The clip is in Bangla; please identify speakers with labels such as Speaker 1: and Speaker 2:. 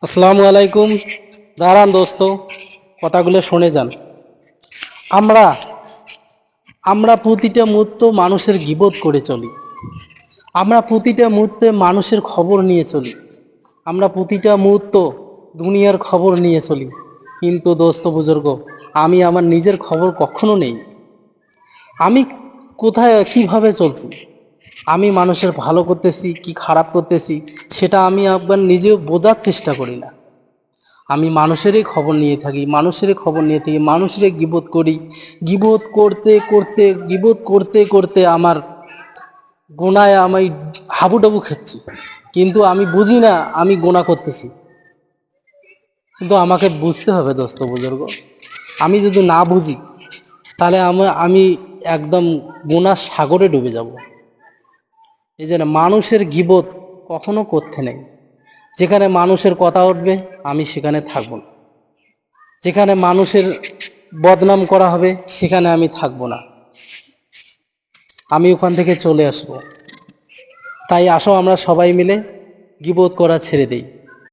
Speaker 1: আসসালামু আলাইকুম। দাঁড়ান দোস্ত, কথাগুলো শুনে যান। আমরা আমরা প্রতিটা মুহূর্ত মানুষের গীবত করে চলি। আমরা প্রতিটা মুহূর্তে মানুষের খবর নিয়ে চলি। আমরা প্রতিটা মুহূর্ত দুনিয়ার খবর নিয়ে চলি। কিন্তু দোস্ত বুজুর্গ, আমি আমার নিজের খবর কখনো নেই। আমি কোথায় কিভাবে চলছি, আমি মানুষের ভালো করতেছি কি খারাপ করতেছি, সেটা আমি একবার নিজেও বোঝার চেষ্টা করি না। আমি মানুষেরই খবর নিয়ে থাকি, মানুষেরই গীবত করি। গীবত করতে করতে আমার গোনায় আমি হাবুডাবু খাচ্ছি। কিন্তু আমি বুঝি না আমি গোনা করতেছি। কিন্তু আমাকে বুঝতে হবে দোস্ত বুজুর্গ, আমি যদি না বুঝি তাহলে আমি একদম গোনার সাগরে ডুবে যাব। এই জন্য মানুষের গীবত কখনো করতে নেই। যেখানে মানুষের কথা উঠবে আমি সেখানে থাকব না। যেখানে মানুষের বদনাম করা হবে সেখানে আমি থাকব না, আমি ওখান থেকে চলে আসব। তাই আসো আমরা সবাই মিলে গীবত করা ছেড়ে দেই।